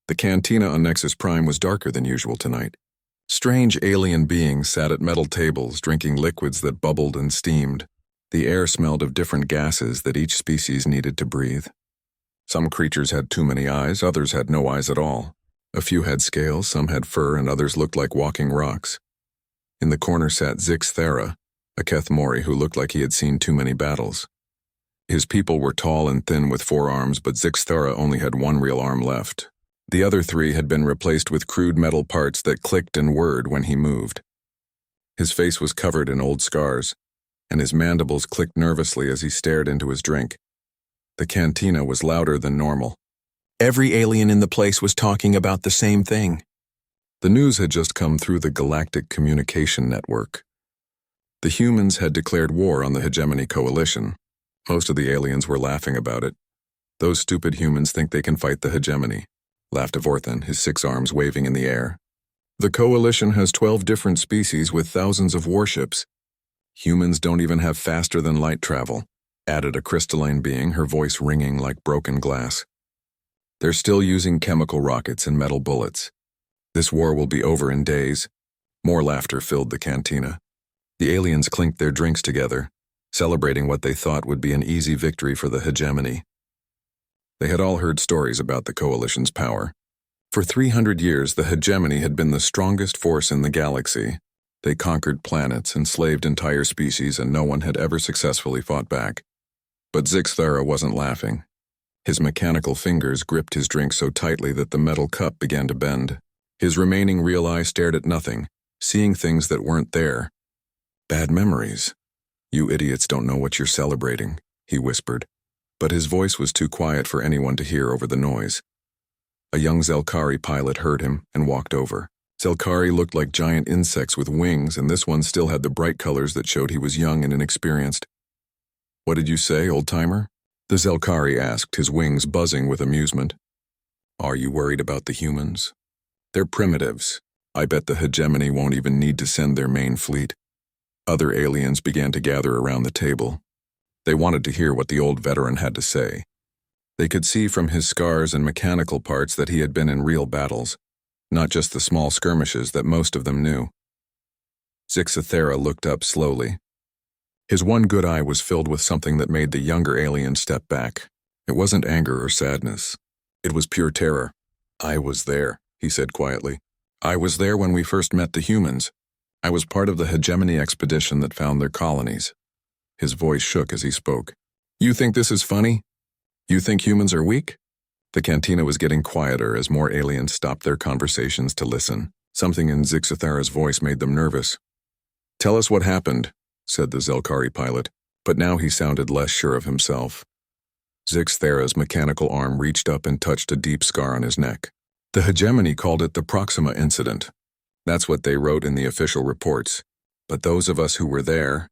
The cantina on Nexus Prime was darker than usual tonight. Strange alien beings sat at metal tables drinking liquids that bubbled and steamed. The air smelled of different gases that each species needed to breathe. Some creatures had too many eyes, others had no eyes at all. A few had scales, some had fur, and others looked like walking rocks. In the corner sat Zix Thera, a Keth Mori who looked like he had seen too many battles. His people were tall and thin with 4 arms, but Zix Thera only had 1 real arm left. The other 3 had been replaced with crude metal parts that clicked and whirred when he moved. His face was covered in old scars, and his mandibles clicked nervously as he stared into his drink. The cantina was louder than normal. Every alien in the place was talking about the same thing. The news had just come through the Galactic Communication Network. The humans had declared war on the Hegemony Coalition. Most of the aliens were laughing about it. Those stupid humans think they can fight the Hegemony, laughed Avorthan, his 6 arms waving in the air. The Coalition has 12 different species with thousands of warships. Humans don't even have faster-than-light travel, added a crystalline being, her voice ringing like broken glass. They're still using chemical rockets and metal bullets. This war will be over in days. More laughter filled the cantina. The aliens clinked their drinks together, celebrating what they thought would be an easy victory for the Hegemony. They had all heard stories about the Coalition's power. For 300 years, the Hegemony had been the strongest force in the galaxy. They conquered planets, enslaved entire species, and no one had ever successfully fought back. But Zix Thera wasn't laughing. His mechanical fingers gripped his drink so tightly that the metal cup began to bend. His remaining real eye stared at nothing, seeing things that weren't there. Bad memories. You idiots don't know what you're celebrating, he whispered. But his voice was too quiet for anyone to hear over the noise. A young Zelkari pilot heard him and walked over. Zelkari looked like giant insects with wings, and this one still had the bright colors that showed he was young and inexperienced. What did you say, old-timer? The Zelkari asked, his wings buzzing with amusement. Are you worried about the humans? They're primitives. I bet the Hegemony won't even need to send their main fleet. Other aliens began to gather around the table. They wanted to hear what the old veteran had to say. They could see from his scars and mechanical parts that he had been in real battles, not just the small skirmishes that most of them knew. Zix Thera looked up slowly. His one good eye was filled with something that made the younger alien step back. It wasn't anger or sadness. It was pure terror. I was there, he said quietly. I was there when we first met the humans. I was part of the Hegemony expedition that found their colonies. His voice shook as he spoke. You think this is funny? You think humans are weak? The cantina was getting quieter as more aliens stopped their conversations to listen. Something in Zix Thera's voice made them nervous. Tell us what happened, said the Zelkari pilot, but now he sounded less sure of himself. Zix Thera's mechanical arm reached up and touched a deep scar on his neck. The Hegemony called it the Proxima Incident. That's what they wrote in the official reports. But those of us who were there,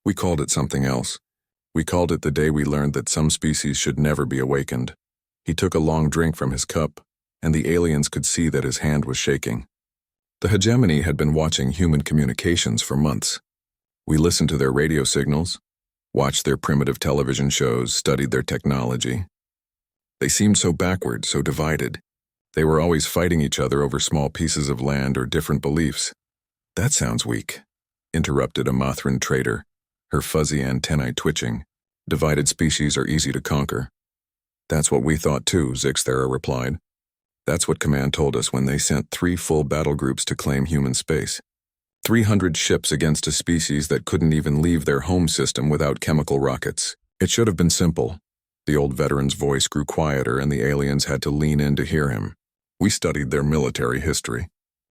we called it something else. We called it the day we learned that some species should never be awakened. He took a long drink from his cup, and the aliens could see that his hand was shaking. The Hegemony had been watching human communications for months. We listened to their radio signals, watched their primitive television shows, studied their technology. They seemed so backward, so divided. They were always fighting each other over small pieces of land or different beliefs. That sounds weak, interrupted a Mothran trader, her fuzzy antennae twitching. Divided species are easy to conquer. That's what we thought too, Zix Thera replied. That's what Command told us when they sent 3 full battle groups to claim human space. 300 ships against a species that couldn't even leave their home system without chemical rockets. It should have been simple. The old veteran's voice grew quieter and the aliens had to lean in to hear him. We studied their military history.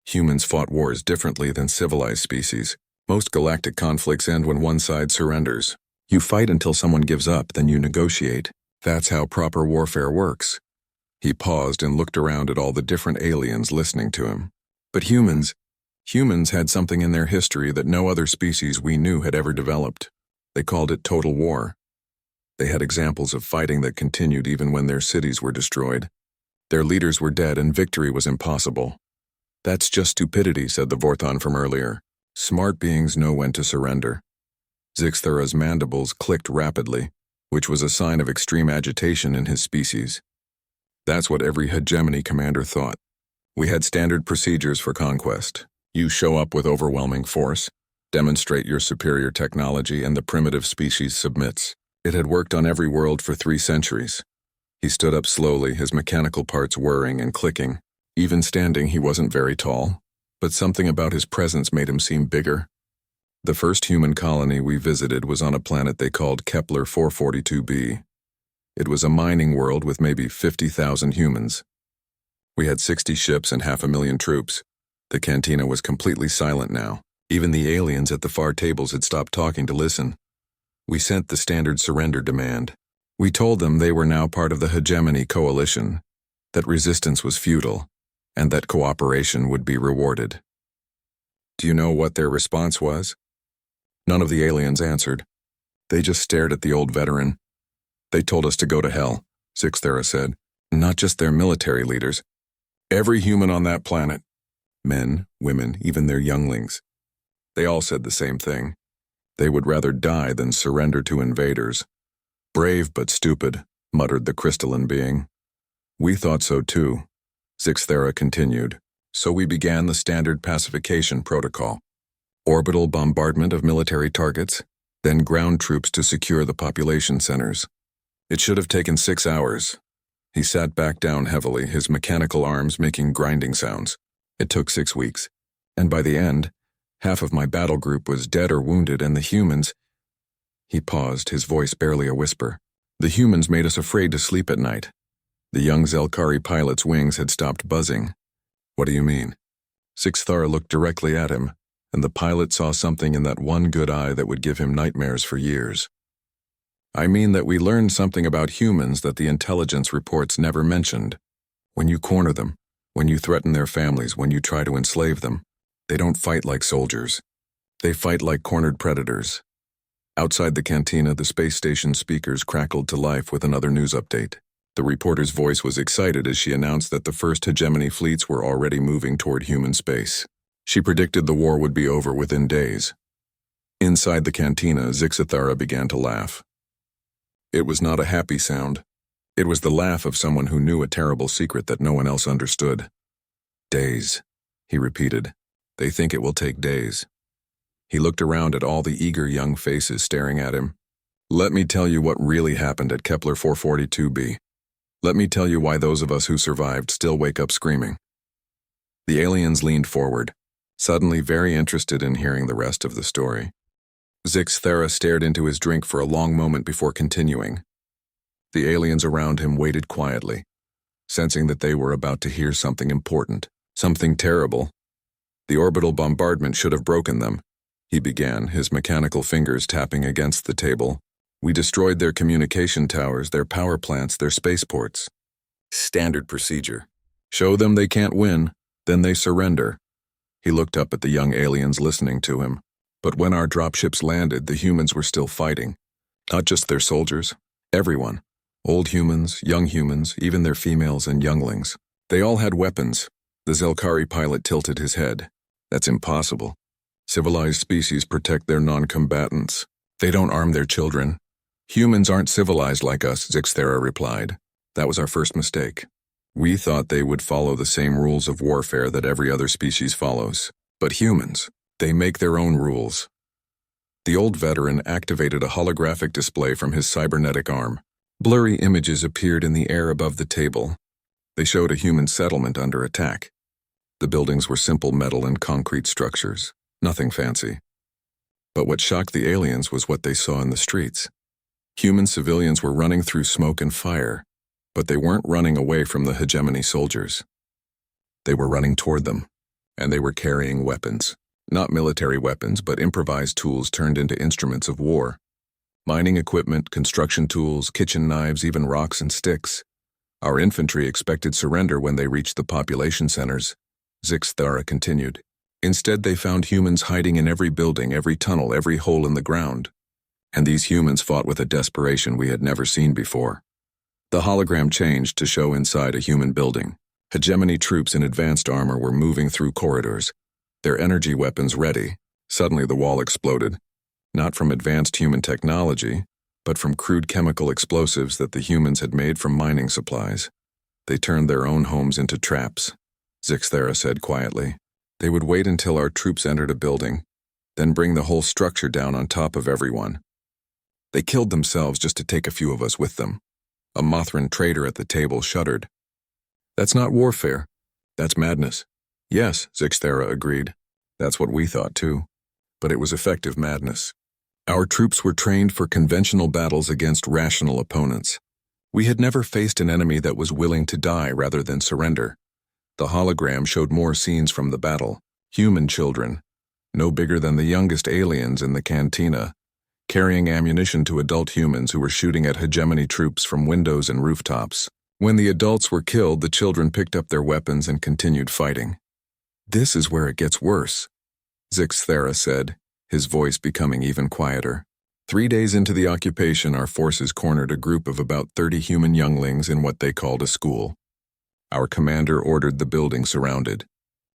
Humans fought wars differently than civilized species. Most galactic conflicts end when one side surrenders. You fight until someone gives up, then you negotiate. That's how proper warfare works. He paused and looked around at all the different aliens listening to him. But humans had something in their history that no other species we knew had ever developed. They called it total war. They had examples of fighting that continued even when their cities were destroyed. Their leaders were dead and victory was impossible. That's just stupidity, said the Vorthon from earlier. Smart beings know when to surrender. Zix Thera's mandibles clicked rapidly, which was a sign of extreme agitation in his species. That's what every hegemony commander thought. We had standard procedures for conquest. You show up with overwhelming force, demonstrate your superior technology, and the primitive species submits. It had worked on every world for 3 centuries. He stood up slowly, his mechanical parts whirring and clicking. Even standing, he wasn't very tall, but something about his presence made him seem bigger. The first human colony we visited was on a planet they called Kepler 442b. It was a mining world with maybe 50,000 humans. We had 60 ships and 500,000 troops. The cantina was completely silent now. Even the aliens at the far tables had stopped talking to listen. We sent the standard surrender demand. We told them they were now part of the hegemony coalition, that resistance was futile, and that cooperation would be rewarded. Do you know what their response was? None of the aliens answered. They just stared at the old veteran. They told us to go to hell, Zixthera said. Not just their military leaders. Every human on that planet. Men, women, even their younglings. They all said the same thing. They would rather die than surrender to invaders. Brave but stupid, muttered the crystalline being. We thought so too, Zixthera continued. So we began the standard pacification protocol. Orbital bombardment of military targets, then ground troops to secure the population centers. It should have taken 6 hours. He sat back down heavily, his mechanical arms making grinding sounds. It took 6 weeks, and by the end, half of my battle group was dead or wounded, and the humans— He paused, his voice barely a whisper. The humans made us afraid to sleep at night. The young Zelkari pilot's wings had stopped buzzing. What do you mean? Zixthara looked directly at him, and the pilot saw something in that one good eye that would give him nightmares for years. I mean that we learned something about humans that the intelligence reports never mentioned. When you corner them, when you threaten their families, when you try to enslave them, they don't fight like soldiers. They fight like cornered predators. Outside the cantina, the space station speakers crackled to life with another news update. The reporter's voice was excited as she announced that the first hegemony fleets were already moving toward human space. She predicted the war would be over within days. Inside the cantina, Zixthara began to laugh. It was not a happy sound. It was the laugh of someone who knew a terrible secret that no one else understood. Days, he repeated. They think it will take days. He looked around at all the eager young faces staring at him. Let me tell you what really happened at Kepler 442b. Let me tell you why those of us who survived still wake up screaming. The aliens leaned forward, suddenly very interested in hearing the rest of the story. Zixthara stared into his drink for a long moment before continuing. The aliens around him waited quietly, sensing that they were about to hear something important, something terrible. The orbital bombardment should have broken them, he began, his mechanical fingers tapping against the table. We destroyed their communication towers, their power plants, their spaceports. Standard procedure. Show them they can't win, then they surrender. He looked up at the young aliens listening to him. But when our dropships landed, the humans were still fighting. Not just their soldiers, everyone. Old humans, young humans, even their females and younglings. They all had weapons. The Zelkari pilot tilted his head. That's impossible. Civilized species protect their non-combatants. They don't arm their children. Humans aren't civilized like us, Zixthara replied. That was our first mistake. We thought they would follow the same rules of warfare that every other species follows. But humans, they make their own rules. The old veteran activated a holographic display from his cybernetic arm. Blurry images appeared in the air above the table. They showed a human settlement under attack. The buildings were simple metal and concrete structures, nothing fancy. But what shocked the aliens was what they saw in the streets. Human civilians were running through smoke and fire, but they weren't running away from the hegemony soldiers. They were running toward them, and they were carrying weapons. Not military weapons, but improvised tools turned into instruments of war. Mining equipment, construction tools, kitchen knives, even rocks and sticks. Our infantry expected surrender when they reached the population centers, Zixthara continued. Instead, they found humans hiding in every building, every tunnel, every hole in the ground. And these humans fought with a desperation we had never seen before. The hologram changed to show inside a human building. Hegemony troops in advanced armor were moving through corridors, their energy weapons ready. Suddenly the wall exploded, not from advanced human technology, but from crude chemical explosives that the humans had made from mining supplies. They turned their own homes into traps, Zixthera said quietly. They would wait until our troops entered a building, then bring the whole structure down on top of everyone. They killed themselves just to take a few of us with them. A Mothran trader at the table shuddered. That's not warfare. That's madness. Yes, Zixthera agreed. That's what we thought too. But it was effective madness. Our troops were trained for conventional battles against rational opponents. We had never faced an enemy that was willing to die rather than surrender. The hologram showed more scenes from the battle. Human children, no bigger than the youngest aliens in the cantina, carrying ammunition to adult humans who were shooting at hegemony troops from windows and rooftops. When the adults were killed, the children picked up their weapons and continued fighting. This is where it gets worse, Zixthera said, his voice becoming even quieter. 3 days into the occupation, our forces cornered a group of about 30 human younglings in what they called a school. Our commander ordered the building surrounded.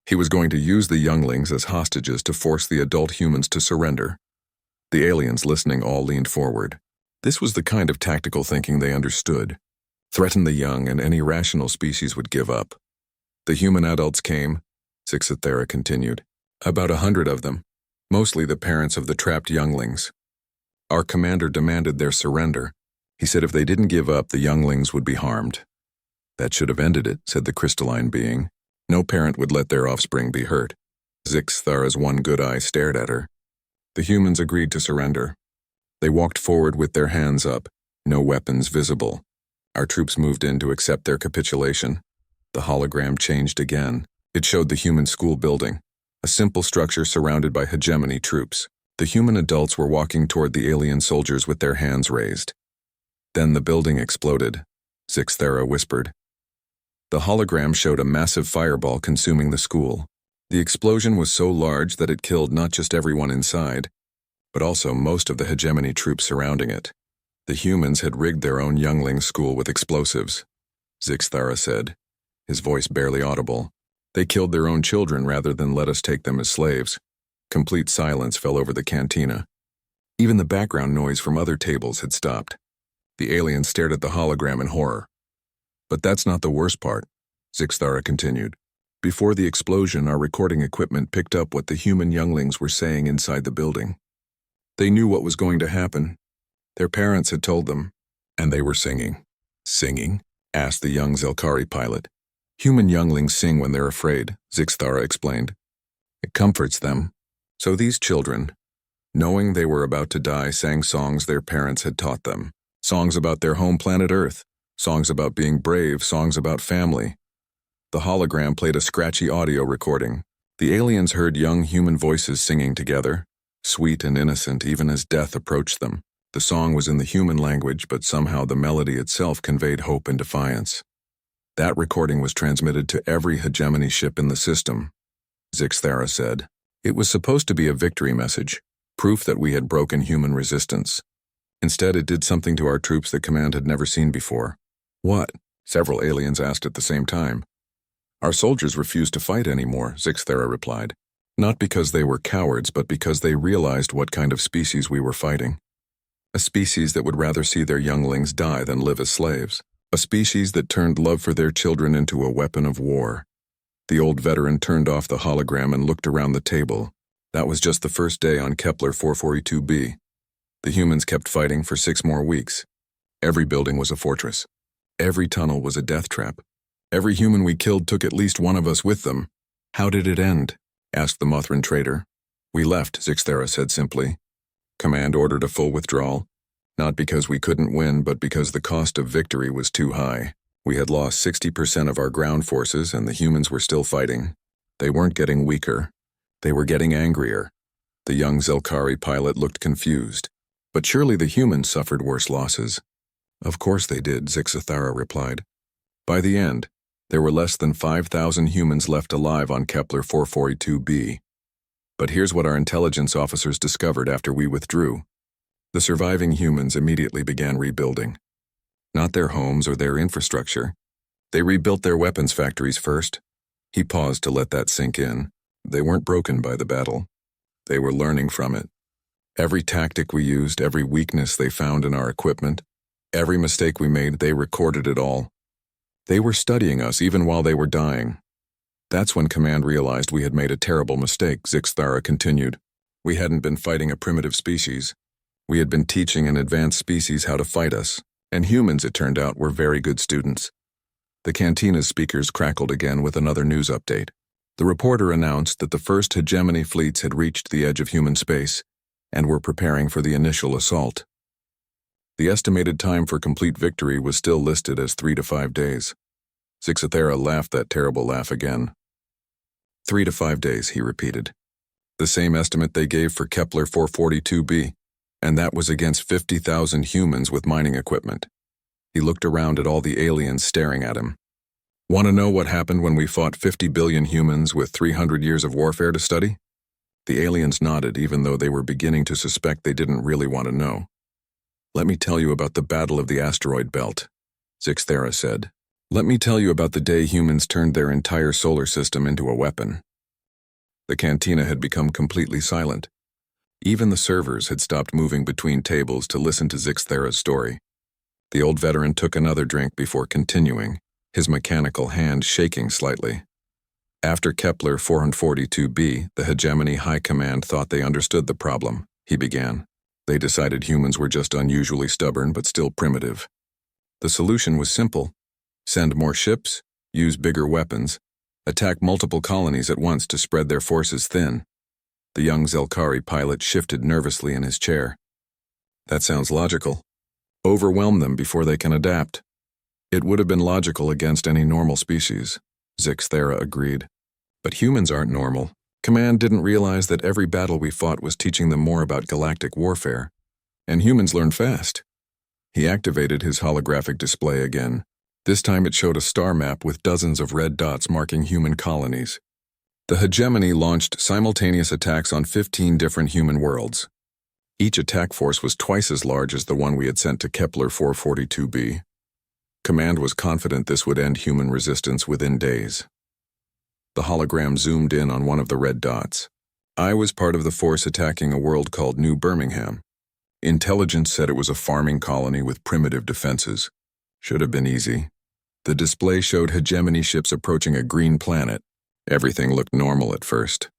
He was going to use the younglings as hostages to force the adult humans to surrender. The aliens listening all leaned forward. This was the kind of tactical thinking they understood. Threaten the young and any rational species would give up. The human adults came, Zixthera continued. About 100 of them, mostly the parents of the trapped younglings. Our commander demanded their surrender. He said if they didn't give up, the younglings would be harmed. That should have ended it, said the crystalline being. No parent would let their offspring be hurt. Zixthera's one good eye stared at her. The humans agreed to surrender. They walked forward with their hands up, no weapons visible. Our troops moved in to accept their capitulation. The hologram changed again. It showed the human school building, a simple structure surrounded by hegemony troops. The human adults were walking toward the alien soldiers with their hands raised. Then the building exploded, Zixthera whispered. The hologram showed a massive fireball consuming the school. The explosion was so large that it killed not just everyone inside, but also most of the hegemony troops surrounding it. The humans had rigged their own youngling school with explosives, Zixthera said, his voice barely audible. They killed their own children rather than let us take them as slaves. Complete silence fell over the cantina. Even the background noise from other tables had stopped. The aliens stared at the hologram in horror. But that's not the worst part, Zixthera continued. Before the explosion, our recording equipment picked up what the human younglings were saying inside the building. They knew what was going to happen. Their parents had told them, and they were singing. Singing? Asked the young Zelkari pilot. Human younglings sing when they're afraid, Zixthera explained. It comforts them. So these children, knowing they were about to die, sang songs their parents had taught them. Songs about their home planet Earth. Songs about being brave, songs about family. The hologram played a scratchy audio recording. The aliens heard young human voices singing together, sweet and innocent even as death approached them. The song was in the human language, but somehow the melody itself conveyed hope and defiance. That recording was transmitted to every hegemony ship in the system, Zixthera said. It was supposed to be a victory message, proof that we had broken human resistance. Instead, it did something to our troops that Command had never seen before. What? Several aliens asked at the same time. Our soldiers refused to fight anymore, Zixthera replied. Not because they were cowards, but because they realized what kind of species we were fighting. A species that would rather see their younglings die than live as slaves. A species that turned love for their children into a weapon of war. The old veteran turned off the hologram and looked around the table. That was just the first day on Kepler 442b. The humans kept fighting for 6 more weeks. Every building was a fortress. Every tunnel was a death trap. Every human we killed took at least one of us with them. How did it end? Asked the Mothran trader. We left, Zixthera said simply. Command ordered a full withdrawal. Not because we couldn't win, but because the cost of victory was too high. We had lost 60% of our ground forces, and the humans were still fighting. They weren't getting weaker. They were getting angrier. The young Zelkari pilot looked confused. But surely the humans suffered worse losses. Of course they did, Zixthera replied. By the end, there were less than 5,000 humans left alive on Kepler 442b. But here's what our intelligence officers discovered after we withdrew. The surviving humans immediately began rebuilding. Not their homes or their infrastructure. They rebuilt their weapons factories first. He paused to let that sink in. They weren't broken by the battle. They were learning from it. Every tactic we used, every weakness they found in our equipment, every mistake we made, they recorded it all. They were studying us even while they were dying. That's when Command realized we had made a terrible mistake, Zixthara continued. We hadn't been fighting a primitive species. We had been teaching an advanced species how to fight us, and humans, it turned out, were very good students. The cantina's speakers crackled again with another news update. The reporter announced that the first hegemony fleets had reached the edge of human space and were preparing for the initial assault. The estimated time for complete victory was still listed as 3 to 5 days. Zixthara laughed that terrible laugh again. 3 to 5 days, he repeated. The same estimate they gave for Kepler 442b, and that was against 50,000 humans with mining equipment. He looked around at all the aliens staring at him. Want to know what happened when we fought 50 billion humans with 300 years of warfare to study? The aliens nodded, even though they were beginning to suspect they didn't really want to know. Let me tell you about the Battle of the Asteroid Belt, Zixthara said. Let me tell you about the day humans turned their entire solar system into a weapon. The cantina had become completely silent. Even the servers had stopped moving between tables to listen to Zixthara's story. The old veteran took another drink before continuing, his mechanical hand shaking slightly. After Kepler 442b, the Hegemony High Command thought they understood the problem, he began. They decided humans were just unusually stubborn but still primitive. The solution was simple. Send more ships, use bigger weapons, attack multiple colonies at once to spread their forces thin. The young Zelkari pilot shifted nervously in his chair. That sounds logical. Overwhelm them before they can adapt. It would have been logical against any normal species, Zixthara agreed. But humans aren't normal. Command didn't realize that every battle we fought was teaching them more about galactic warfare. And humans learn fast. He activated his holographic display again. This time it showed a star map with dozens of red dots marking human colonies. The Hegemony launched simultaneous attacks on 15 different human worlds. Each attack force was twice as large as the one we had sent to Kepler 442b. Command was confident this would end human resistance within days. The hologram zoomed in on one of the red dots. I was part of the force attacking a world called New Birmingham. Intelligence said it was a farming colony with primitive defenses. Should have been easy. The display showed hegemony ships approaching a green planet. Everything looked normal at first.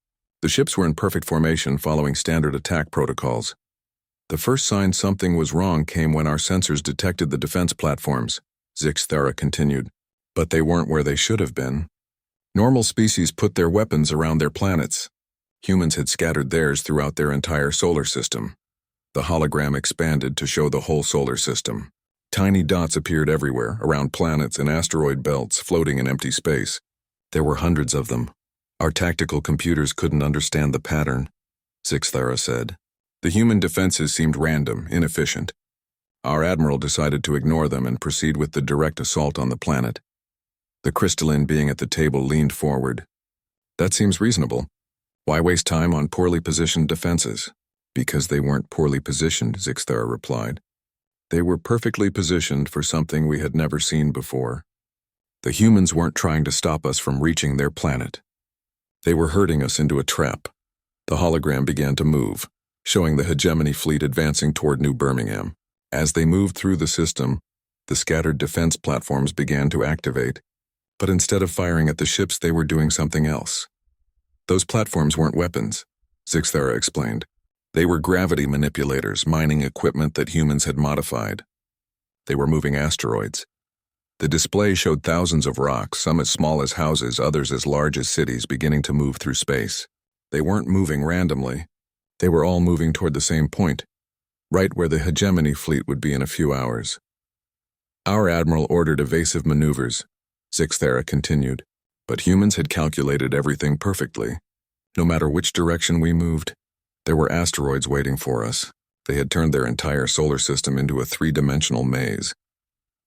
The ships were in perfect formation following standard attack protocols. The first sign something was wrong came when our sensors detected the defense platforms, Zixthara continued. But they weren't where they should have been. Normal species put their weapons around their planets. Humans had scattered theirs throughout their entire solar system. The hologram expanded to show the whole solar system. Tiny dots appeared everywhere, around planets and asteroid belts floating in empty space. There were hundreds of them. Our tactical computers couldn't understand the pattern, Zixthara said. The human defenses seemed random, inefficient. Our admiral decided to ignore them and proceed with the direct assault on the planet. The crystalline being at the table leaned forward. That seems reasonable. Why waste time on poorly positioned defenses? Because they weren't poorly positioned, Zixthara replied. They were perfectly positioned for something we had never seen before. The humans weren't trying to stop us from reaching their planet. They were herding us into a trap. The hologram began to move, showing the hegemony fleet advancing toward New Birmingham. As they moved through the system, the scattered defense platforms began to activate. But instead of firing at the ships, they were doing something else. Those platforms weren't weapons, Zixthara explained. They were gravity manipulators, mining equipment that humans had modified. They were moving asteroids. The display showed thousands of rocks, some as small as houses, others as large as cities, beginning to move through space. They weren't moving randomly. They were all moving toward the same point, right where the hegemony fleet would be in a few hours. Our admiral ordered evasive maneuvers, Zixthara continued, but humans had calculated everything perfectly. No matter which direction we moved, there were asteroids waiting for us. They had turned their entire solar system into a three-dimensional maze.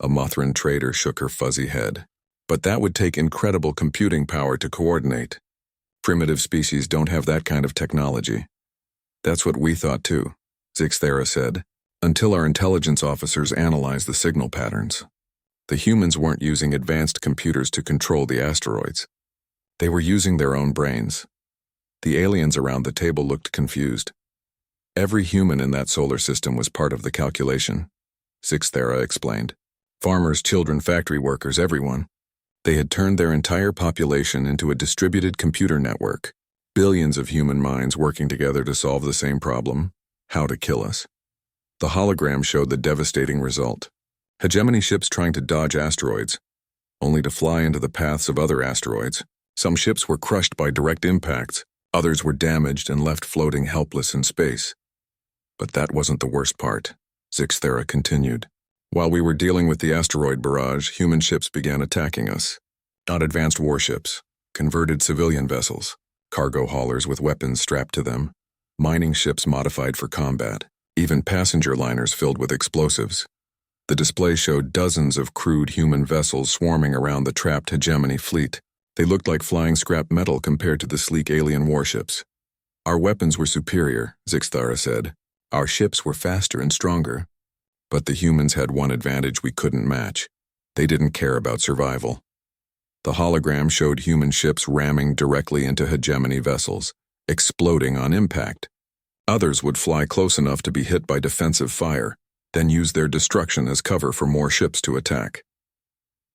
A Mothran trader shook her fuzzy head. But that would take incredible computing power to coordinate. Primitive species don't have that kind of technology. That's what we thought too, Zixthara said, until our intelligence officers analyzed the signal patterns. The humans weren't using advanced computers to control the asteroids. They were using their own brains. The aliens around the table looked confused. Every human in that solar system was part of the calculation, Zixthara explained. Farmers, children, factory workers, everyone. They had turned their entire population into a distributed computer network, billions of human minds working together to solve the same problem: how to kill us. The hologram showed the devastating result. Hegemony ships trying to dodge asteroids, only to fly into the paths of other asteroids. Some ships were crushed by direct impacts, others were damaged and left floating helpless in space. But that wasn't the worst part, Zixthera continued. While we were dealing with the asteroid barrage, human ships began attacking us. Not advanced warships, converted civilian vessels, cargo haulers with weapons strapped to them, mining ships modified for combat, even passenger liners filled with explosives. The display showed dozens of crude human vessels swarming around the trapped hegemony fleet. They looked like flying scrap metal compared to the sleek alien warships. Our weapons were superior, Zixthara said. Our ships were faster and stronger. But the humans had one advantage we couldn't match. They didn't care about survival. The hologram showed human ships ramming directly into hegemony vessels, exploding on impact. Others would fly close enough to be hit by defensive fire, then use their destruction as cover for more ships to attack.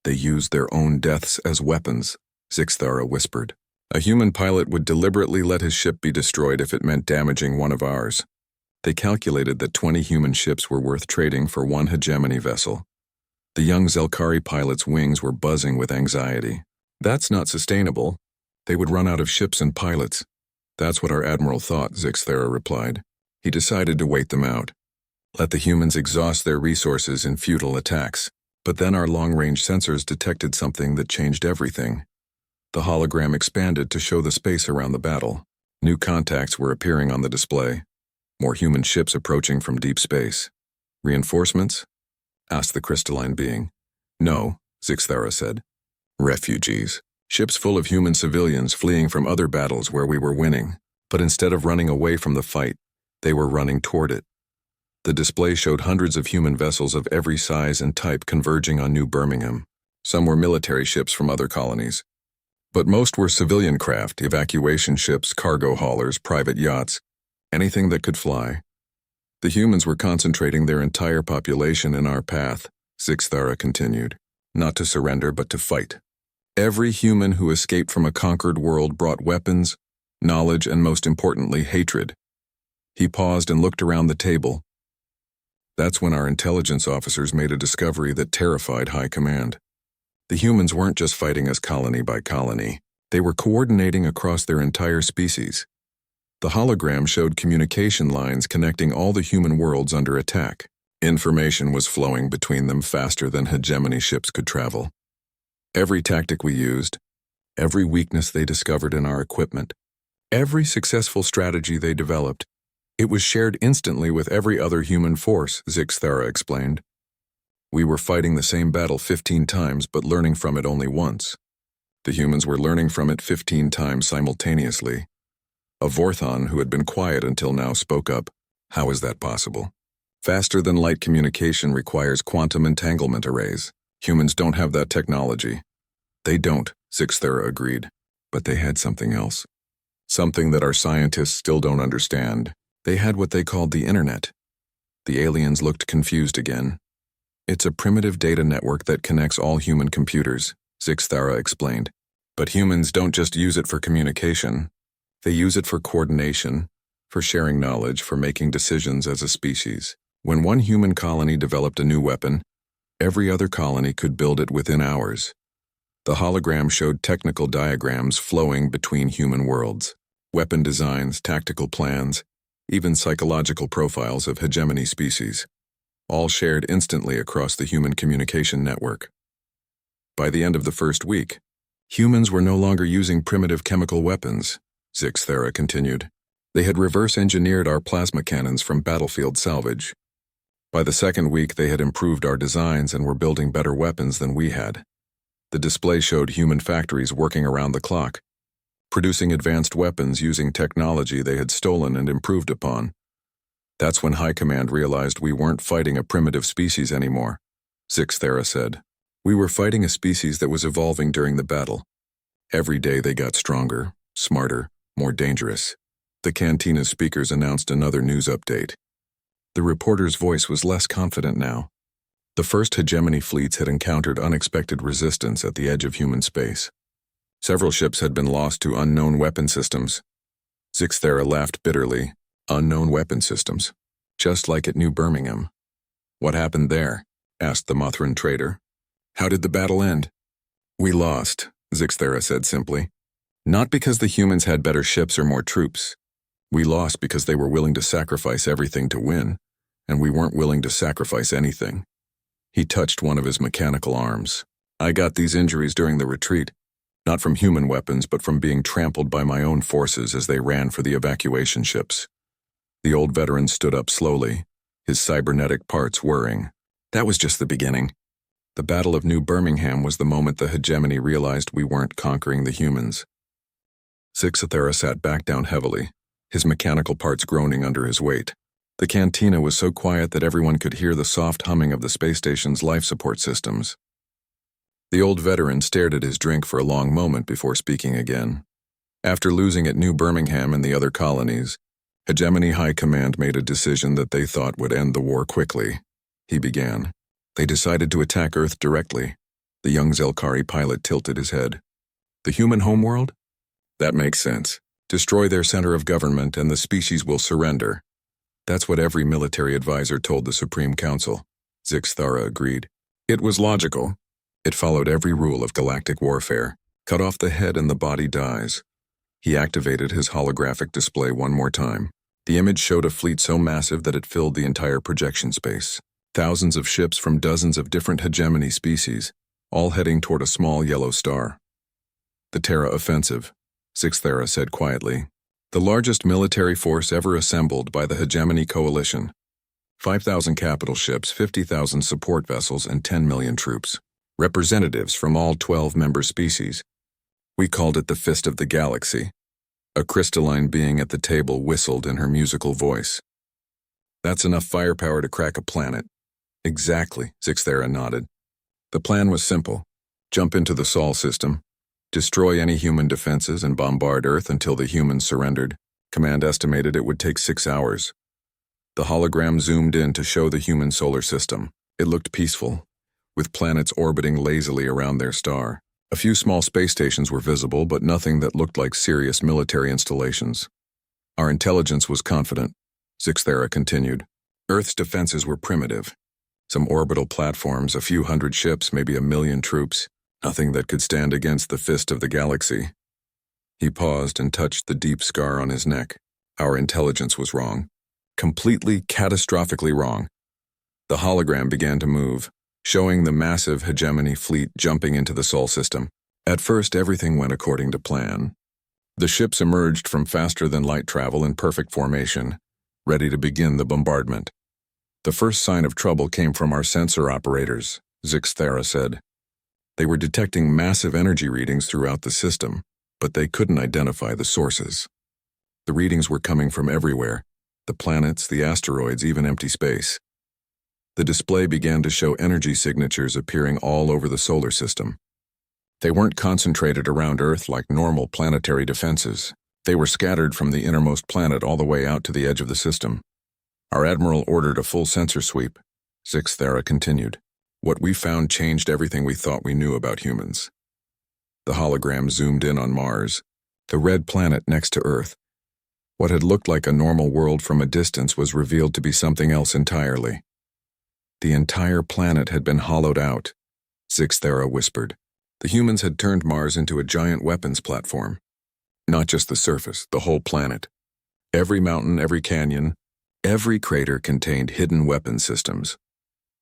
They used their own deaths as weapons, Zixthara whispered. A human pilot would deliberately let his ship be destroyed if it meant damaging one of ours. They calculated that 20 human ships were worth trading for one hegemony vessel. The young Zelkari pilot's wings were buzzing with anxiety. That's not sustainable. They would run out of ships and pilots. That's what our admiral thought, Zixthera replied. He decided to wait them out. Let the humans exhaust their resources in futile attacks. But then our long-range sensors detected something that changed everything. The hologram expanded to show the space around the battle. New contacts were appearing on the display. More human ships approaching from deep space. Reinforcements? Asked the crystalline being. No, Zixthara said. Refugees. Ships full of human civilians fleeing from other battles where we were winning. But instead of running away from the fight, they were running toward it. The display showed hundreds of human vessels of every size and type converging on New Birmingham. Some were military ships from other colonies. But most were civilian craft, evacuation ships, cargo haulers, private yachts, anything that could fly. The humans were concentrating their entire population in our path, Zixthara continued. Not to surrender, but to fight. Every human who escaped from a conquered world brought weapons, knowledge, and most importantly, hatred. He paused and looked around the table. That's when our intelligence officers made a discovery that terrified High Command. The humans weren't just fighting us colony by colony. They were coordinating across their entire species. The hologram showed communication lines connecting all the human worlds under attack. Information was flowing between them faster than hegemony ships could travel. Every tactic we used, every weakness they discovered in our equipment, every successful strategy they developed, it was shared instantly with every other human force, Zixthara explained. We were fighting the same battle 15 times, but learning from it only once. The humans were learning from it 15 times simultaneously. A Vorthon who had been quiet until now spoke up. How is that possible? Faster-than-light communication requires quantum entanglement arrays. Humans don't have that technology. They don't, Zixthara agreed. But they had something else. Something that our scientists still don't understand. They had what they called the Internet. The aliens looked confused again. It's a primitive data network that connects all human computers, Zixthara explained. But humans don't just use it for communication. They use it for coordination, for sharing knowledge, for making decisions as a species. When one human colony developed a new weapon, every other colony could build it within hours. The hologram showed technical diagrams flowing between human worlds, weapon designs, tactical plans, even psychological profiles of hegemony species, all shared instantly across the human communication network. By the end of the first week, humans were no longer using primitive chemical weapons, Zixthara continued. They had reverse-engineered our plasma cannons from battlefield salvage. By the second week, they had improved our designs and were building better weapons than we had. The display showed human factories working around the clock, producing advanced weapons using technology they had stolen and improved upon. That's when High Command realized we weren't fighting a primitive species anymore, Zixthara said. We were fighting a species that was evolving during the battle. Every day they got stronger, smarter, more dangerous. The Cantina's speakers announced another news update. The reporter's voice was less confident now. The first hegemony fleets had encountered unexpected resistance at the edge of human space. Several ships had been lost to unknown weapon systems. Zixthera laughed bitterly. Unknown weapon systems. Just like at New Birmingham. What happened there? Asked the Mothran trader. How did the battle end? We lost, Zixthera said simply. Not because the humans had better ships or more troops. We lost because they were willing to sacrifice everything to win, and we weren't willing to sacrifice anything. He touched one of his mechanical arms. I got these injuries during the retreat, not from human weapons, but from being trampled by my own forces as they ran for the evacuation ships. The old veteran stood up slowly, his cybernetic parts whirring. That was just the beginning. The Battle of New Birmingham was the moment the hegemony realized we weren't conquering the humans. Zixthera sat back down heavily, his mechanical parts groaning under his weight. The cantina was so quiet that everyone could hear the soft humming of the space station's life support systems. The old veteran stared at his drink for a long moment before speaking again. After losing at New Birmingham and the other colonies, Hegemony High Command made a decision that they thought would end the war quickly. He began. They decided to attack Earth directly. The young Zelkari pilot tilted his head. The human homeworld? That makes sense. Destroy their center of government and the species will surrender. That's what every military advisor told the Supreme Council. Zixthera agreed. It was logical. It followed every rule of galactic warfare. Cut off the head and the body dies. He activated his holographic display one more time. The image showed a fleet so massive that it filled the entire projection space. Thousands of ships from dozens of different hegemony species, all heading toward a small yellow star. The Terra Offensive, Zixthera said quietly. The largest military force ever assembled by the Hegemony Coalition. 5,000 capital ships, 50,000 support vessels, and 10 million troops. Representatives from all 12 member species. We called it the Fist of the Galaxy. A crystalline being at the table whistled in her musical voice. That's enough firepower to crack a planet. Exactly, Zixthera nodded. The plan was simple. Jump into the Sol system, destroy any human defenses and bombard Earth until the humans surrendered. Command estimated it would take 6 hours. The hologram zoomed in to show the human solar system. It looked peaceful, with planets orbiting lazily around their star. A few small space stations were visible, but nothing that looked like serious military installations. Our intelligence was confident, Zixthera continued. Earth's defenses were primitive. Some orbital platforms, a few hundred ships, maybe 1 million troops. Nothing that could stand against the Fist of the Galaxy. He paused and touched the deep scar on his neck. Our intelligence was wrong. Completely, catastrophically wrong. The hologram began to move, showing the massive hegemony fleet jumping into the Sol system. At first, everything went according to plan. The ships emerged from faster-than-light travel in perfect formation, ready to begin the bombardment. The first sign of trouble came from our sensor operators, Zixthera said. They were detecting massive energy readings throughout the system, but they couldn't identify the sources. The readings were coming from everywhere, the planets, the asteroids, even empty space. The display began to show energy signatures appearing all over the solar system. They weren't concentrated around Earth like normal planetary defenses. They were scattered from the innermost planet all the way out to the edge of the system. Our admiral ordered a full sensor sweep. Zixthera continued. What we found changed everything we thought we knew about humans. The hologram zoomed in on Mars, the red planet next to Earth. What had looked like a normal world from a distance was revealed to be something else entirely. The entire planet had been hollowed out, Zixthera whispered. The humans had turned Mars into a giant weapons platform. Not just the surface, the whole planet. Every mountain, every canyon, every crater contained hidden weapon systems.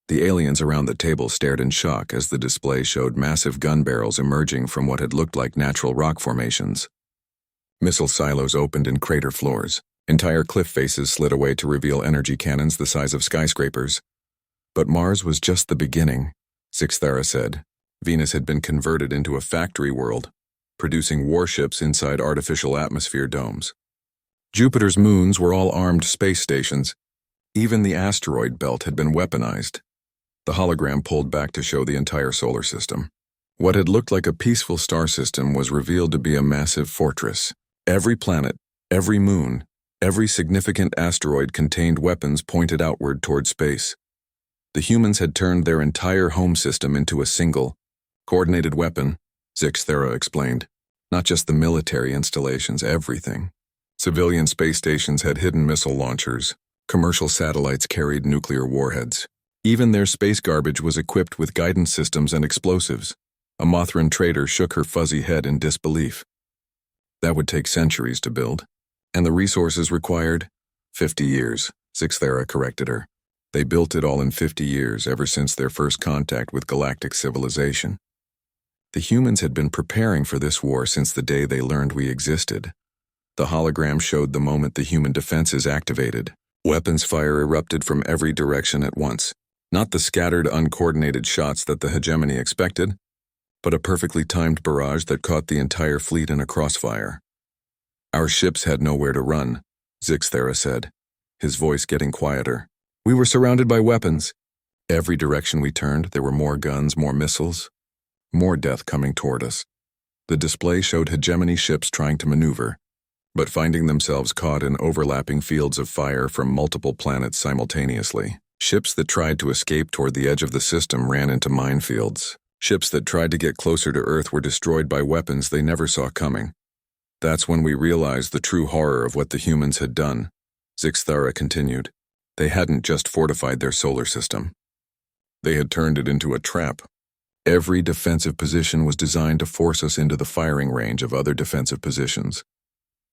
The aliens around the table stared in shock as the display showed massive gun barrels emerging from what had looked like natural rock formations. Missile silos opened in crater floors. Entire cliff faces slid away to reveal energy cannons the size of skyscrapers. But Mars was just the beginning, Zixthera said. Venus had been converted into a factory world, producing warships inside artificial atmosphere domes. Jupiter's moons were all armed space stations. Even the asteroid belt had been weaponized. The hologram pulled back to show the entire solar system. What had looked like a peaceful star system was revealed to be a massive fortress. Every planet, every moon, every significant asteroid contained weapons pointed outward toward space. The humans had turned their entire home system into a single, coordinated weapon, Zixthera explained. Not just the military installations, everything. Civilian space stations had hidden missile launchers. Commercial satellites carried nuclear warheads. Even their space garbage was equipped with guidance systems and explosives. A Mothran trader shook her fuzzy head in disbelief. That would take centuries to build. And the resources required? 50 years, Zixthera corrected her. They built it all in 50 years, ever since their first contact with galactic civilization. The humans had been preparing for this war since the day they learned we existed. The hologram showed the moment the human defenses activated. Weapons fire erupted from every direction at once. Not the scattered, uncoordinated shots that the hegemony expected, but a perfectly timed barrage that caught the entire fleet in a crossfire. Our ships had nowhere to run, Zixthera said, his voice getting quieter. We were surrounded by weapons. Every direction we turned, there were more guns, more missiles, more death coming toward us. The display showed hegemony ships trying to maneuver, but finding themselves caught in overlapping fields of fire from multiple planets simultaneously. Ships that tried to escape toward the edge of the system ran into minefields. Ships that tried to get closer to Earth were destroyed by weapons they never saw coming. That's when we realized the true horror of what the humans had done, Zixthera continued. They hadn't just fortified their solar system. They had turned it into a trap. Every defensive position was designed to force us into the firing range of other defensive positions.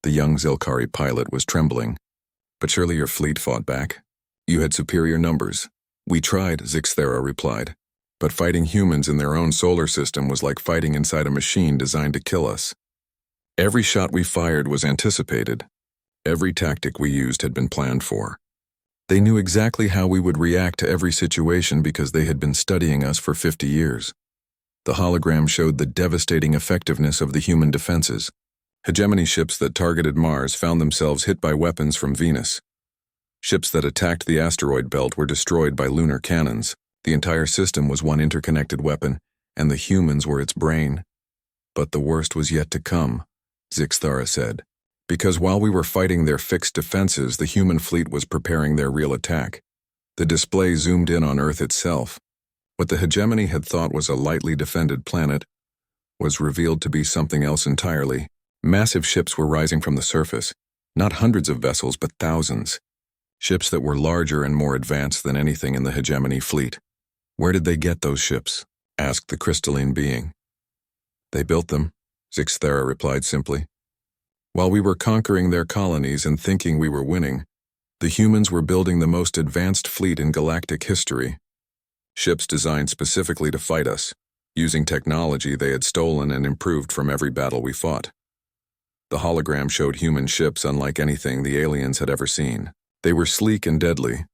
The young Zilkari pilot was trembling. But surely your fleet fought back. You had superior numbers. We tried, Zixthera replied. But fighting humans in their own solar system was like fighting inside a machine designed to kill us. Every shot we fired was anticipated. Every tactic we used had been planned for. They knew exactly how we would react to every situation because they had been studying us for 50 years. The hologram showed the devastating effectiveness of the human defenses. Hegemony ships that targeted Mars found themselves hit by weapons from Venus. Ships that attacked the asteroid belt were destroyed by lunar cannons. The entire system was one interconnected weapon, and the humans were its brain. But the worst was yet to come, Zixthera said. Because while we were fighting their fixed defenses, the human fleet was preparing their real attack. The display zoomed in on Earth itself. What the hegemony had thought was a lightly defended planet was revealed to be something else entirely. Massive ships were rising from the surface, not hundreds of vessels, but thousands. Ships that were larger and more advanced than anything in the hegemony fleet. Where did they get those ships? Asked the crystalline being. They built them, Zixthera replied simply. While we were conquering their colonies and thinking we were winning, the humans were building the most advanced fleet in galactic history. Ships designed specifically to fight us, using technology they had stolen and improved from every battle we fought. The hologram showed human ships unlike anything the aliens had ever seen. They were sleek and deadly,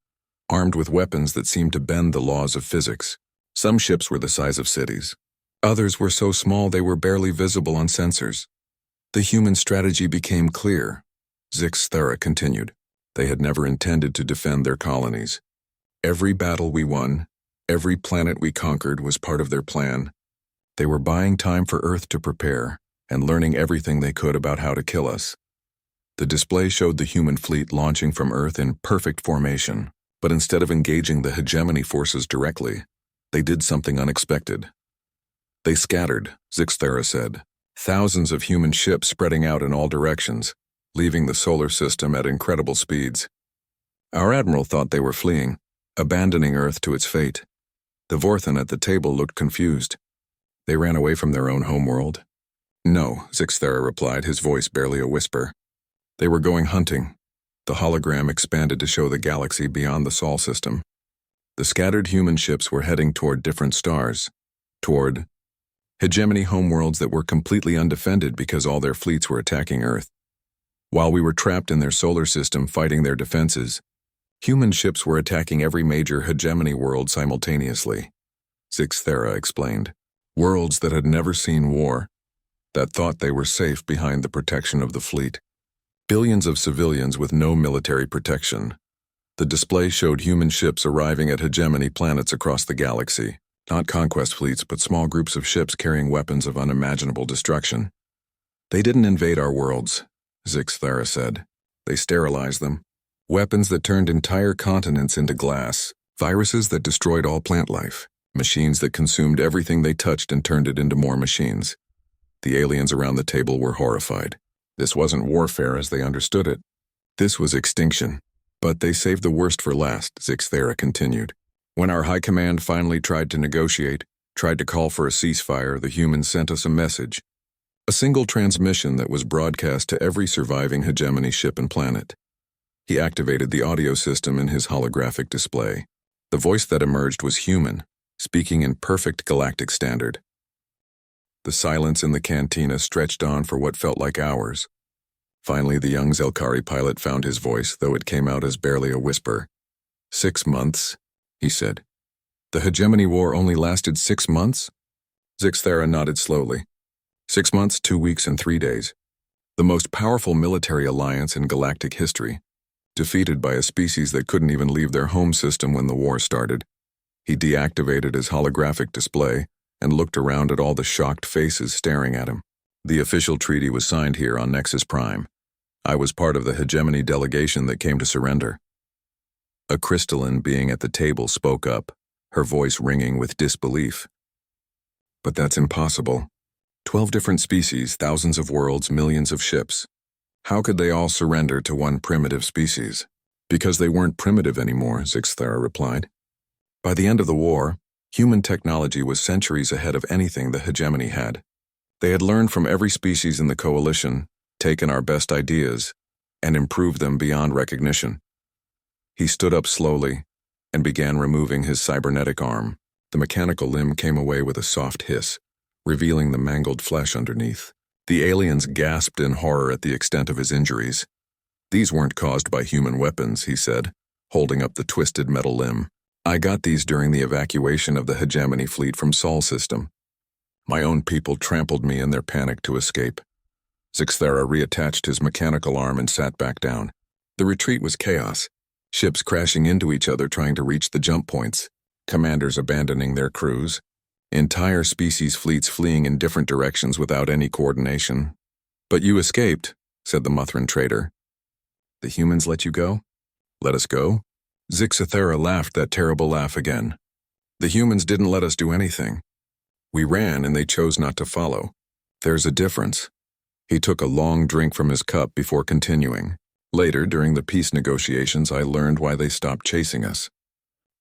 armed with weapons that seemed to bend the laws of physics. Some ships were the size of cities. Others were so small they were barely visible on sensors. The human strategy became clear, Zixthera continued. They had never intended to defend their colonies. Every battle we won, every planet we conquered was part of their plan. They were buying time for Earth to prepare and learning everything they could about how to kill us. The display showed the human fleet launching from Earth in perfect formation, but instead of engaging the hegemony forces directly, they did something unexpected. They scattered, Zixthera said. Thousands of human ships spreading out in all directions, leaving the solar system at incredible speeds. Our admiral thought they were fleeing, abandoning Earth to its fate. The Vorthan at the table looked confused. They ran away from their own homeworld. No, Zixthera replied, his voice barely a whisper. They were going hunting. The hologram expanded to show the galaxy beyond the Sol system. The scattered human ships were heading toward different stars, toward hegemony homeworlds that were completely undefended because all their fleets were attacking Earth. While we were trapped in their solar system fighting their defenses, human ships were attacking every major hegemony world simultaneously, Zixthera explained. Worlds that had never seen war, that thought they were safe behind the protection of the fleet. Billions of civilians with no military protection. The display showed human ships arriving at hegemony planets across the galaxy. Not conquest fleets, but small groups of ships carrying weapons of unimaginable destruction. They didn't invade our worlds, Zixthera said. They sterilized them. Weapons that turned entire continents into glass, Viruses that destroyed all plant life. Machines that consumed everything they touched and turned it into more machines. The aliens around the table were horrified. This wasn't warfare as they understood it. This was extinction. But they saved the worst for last, Zixthera continued. When our high command finally tried to negotiate, tried to call for a ceasefire, the humans sent us a message. A single transmission that was broadcast to every surviving hegemony ship and planet. He activated the audio system in his holographic display. The voice that emerged was human, speaking in perfect galactic standard. The silence in the cantina stretched on for what felt like hours. Finally, the young Zelkari pilot found his voice, though it came out as barely a whisper. 6 months, he said. The hegemony war only lasted 6 months? Zixthera nodded slowly. 6 months, 2 weeks, and 3 days. The most powerful military alliance in galactic history, defeated by a species that couldn't even leave their home system when the war started. He deactivated his holographic display and looked around at all the shocked faces staring at him. The official treaty was signed here on Nexus Prime. I was part of the hegemony delegation that came to surrender. A crystalline being at the table spoke up, her voice ringing with disbelief. But that's impossible. 12 different species, thousands of worlds, millions of ships. How could they all surrender to one primitive species? Because they weren't primitive anymore, Zixthera replied. By the end of the war, human technology was centuries ahead of anything the hegemony had. They had learned from every species in the coalition, taken our best ideas, and improved them beyond recognition. He stood up slowly and began removing his cybernetic arm. The mechanical limb came away with a soft hiss, revealing the mangled flesh underneath. The aliens gasped in horror at the extent of his injuries. These weren't caused by human weapons, he said, holding up the twisted metal limb. I got these during the evacuation of the hegemony fleet from Sol system. My own people trampled me in their panic to escape. Zixthera reattached his mechanical arm and sat back down. The retreat was chaos. Ships crashing into each other trying to reach the jump points. Commanders abandoning their crews. Entire species fleets fleeing in different directions without any coordination. But you escaped, said the Muthran trader. The humans let you go? Let us go? Zixthera laughed that terrible laugh again. The humans didn't let us do anything. We ran and they chose not to follow. There's a difference. He took a long drink from his cup before continuing. Later, during the peace negotiations, I learned why they stopped chasing us.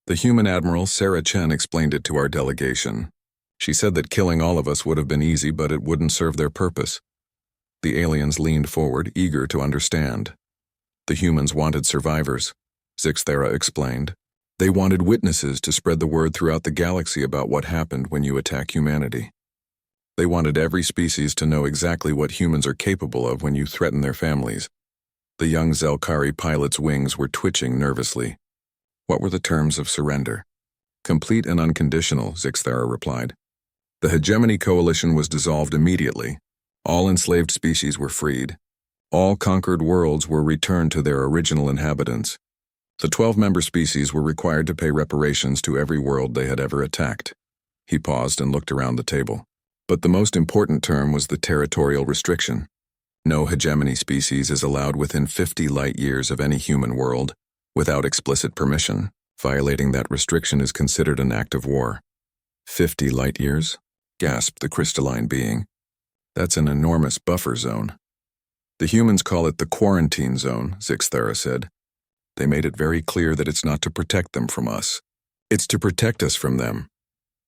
The human admiral, Sarah Chen, explained it to our delegation. She said that killing all of us would have been easy, but it wouldn't serve their purpose. The aliens leaned forward, eager to understand. The humans wanted survivors, Zixthera explained. They wanted witnesses to spread the word throughout the galaxy about what happened when you attack humanity. They wanted every species to know exactly what humans are capable of when you threaten their families. The young Zelkari pilot's wings were twitching nervously. What were the terms of surrender? Complete and unconditional, Zixthera replied. The hegemony coalition was dissolved immediately. All enslaved species were freed. All conquered worlds were returned to their original inhabitants. The 12-member species were required to pay reparations to every world they had ever attacked. He paused and looked around the table. But the most important term was the territorial restriction. No hegemony species is allowed within 50 light years of any human world, without explicit permission. Violating that restriction is considered an act of war. 50 light years? Gasped the crystalline being. That's an enormous buffer zone. The humans call it the quarantine zone, Zixthera said. They made it very clear that it's not to protect them from us. It's to protect us from them.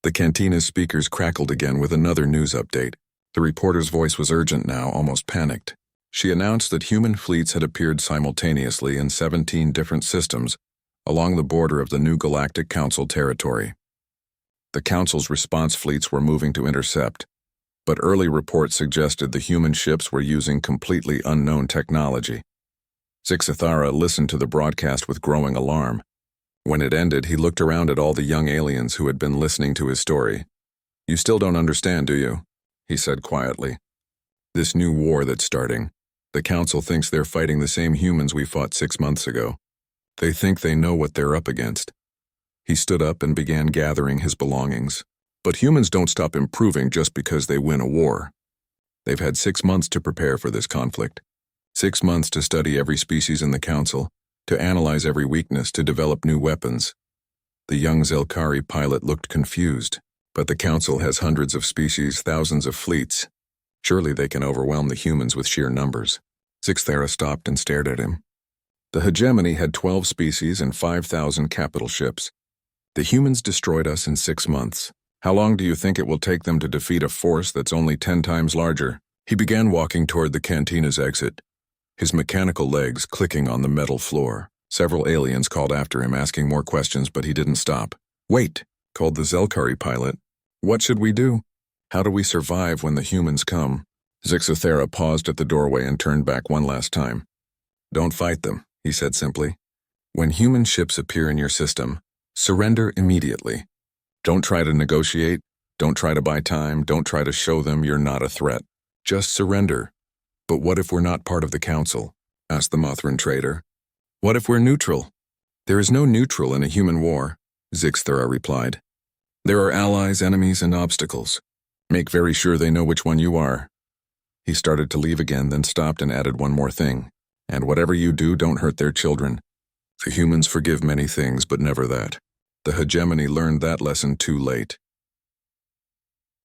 The cantina's speakers crackled again with another news update. The reporter's voice was urgent now, almost panicked. She announced that human fleets had appeared simultaneously in 17 different systems along the border of the new Galactic Council territory. The Council's response fleets were moving to intercept, but early reports suggested the human ships were using completely unknown technology. Zixthera listened to the broadcast with growing alarm. When it ended, he looked around at all the young aliens who had been listening to his story. You still don't understand, do you? He said quietly. This new war that's starting, the Council thinks they're fighting the same humans we fought 6 months ago. They think they know what they're up against. He stood up and began gathering his belongings. But humans don't stop improving just because they win a war. They've had 6 months to prepare for this conflict. 6 months to study every species in the Council, to analyze every weakness, to develop new weapons. The young Zelkari pilot looked confused. But the Council has hundreds of species, thousands of fleets. Surely they can overwhelm the humans with sheer numbers. Zixthera stopped and stared at him. The hegemony had 12 species and 5,000 capital ships. The humans destroyed us in 6 months. How long do you think it will take them to defeat a force that's only 10 times larger? He began walking toward the cantina's exit, his mechanical legs clicking on the metal floor. Several aliens called after him, asking more questions, but he didn't stop. "Wait," called the Zelkari pilot. "What should we do? How do we survive when the humans come?" Zixthera paused at the doorway and turned back one last time. "Don't fight them," he said simply. "When human ships appear in your system, surrender immediately. Don't try to negotiate, don't try to buy time, don't try to show them you're not a threat. Just surrender." "But what if we're not part of the Council?" asked the Mothran trader. "What if we're neutral?" "There is no neutral in a human war," Zixthera replied. "There are allies, enemies, and obstacles. Make very sure they know which one you are." He started to leave again, then stopped and added one more thing. "And whatever you do, don't hurt their children. The humans forgive many things, but never that." The hegemony learned that lesson too late.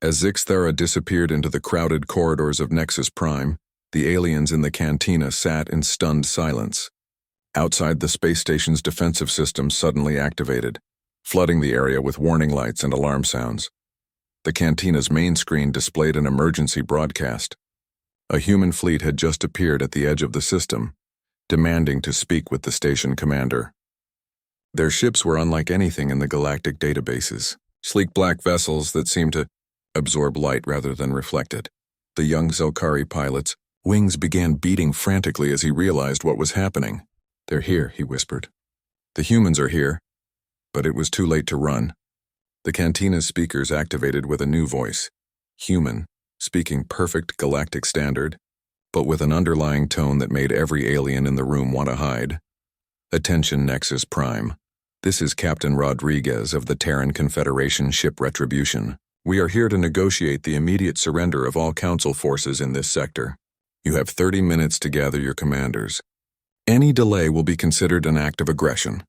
As Zixthera disappeared into the crowded corridors of Nexus Prime, the aliens in the cantina sat in stunned silence. Outside, the space station's defensive system suddenly activated, flooding the area with warning lights and alarm sounds. The cantina's main screen displayed an emergency broadcast. A human fleet had just appeared at the edge of the system, demanding to speak with the station commander. Their ships were unlike anything in the galactic databases, sleek black vessels that seemed to absorb light rather than reflect it. The young Zelkari pilot's wings began beating frantically as he realized what was happening. "They're here," he whispered. "The humans are here." But it was too late to run. The cantina's speakers activated with a new voice, human, speaking perfect galactic standard, but with an underlying tone that made every alien in the room want to hide. "Attention, Nexus Prime. This is Captain Rodriguez of the Terran Confederation ship Retribution. We are here to negotiate the immediate surrender of all Council forces in this sector. You have 30 minutes to gather your commanders. Any delay will be considered an act of aggression."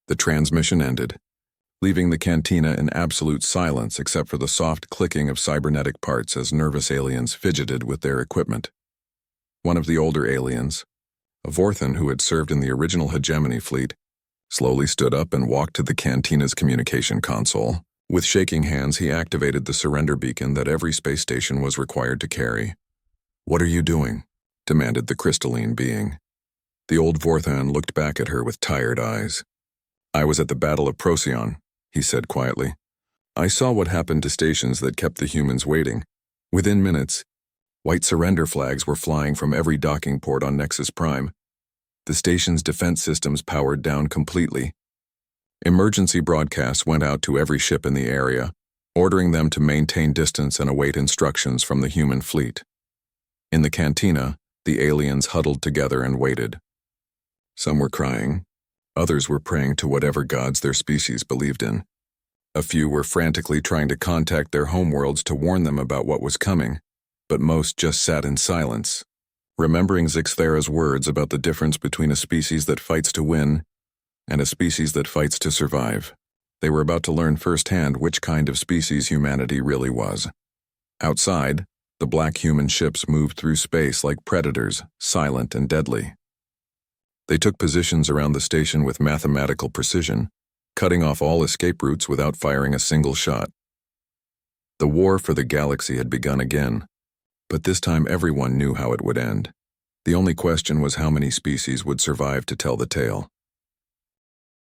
The transmission ended, leaving the cantina in absolute silence except for the soft clicking of cybernetic parts as nervous aliens fidgeted with their equipment. One of the older aliens, a Vorthan who had served in the original hegemony fleet, slowly stood up and walked to the cantina's communication console. With shaking hands, he activated the surrender beacon that every space station was required to carry. "What are you doing?" demanded the crystalline being. The old Vorthan looked back at her with tired eyes. "I was at the Battle of Procyon," he said quietly. "I saw what happened to stations that kept the humans waiting. Within minutes, white surrender flags were flying from every docking port on Nexus Prime. The station's defense systems powered down completely. Emergency broadcasts went out to every ship in the area, ordering them to maintain distance and await instructions from the human fleet. In the cantina, the aliens huddled together and waited. Some were crying. Others were praying to whatever gods their species believed in. A few were frantically trying to contact their homeworlds to warn them about what was coming, but most just sat in silence, remembering Zixthera's words about the difference between a species that fights to win and a species that fights to survive. They were about to learn firsthand which kind of species humanity really was. Outside, the black human ships moved through space like predators, silent and deadly. They took positions around the station with mathematical precision, cutting off all escape routes without firing a single shot. The war for the galaxy had begun again, but this time everyone knew how it would end. The only question was how many species would survive to tell the tale.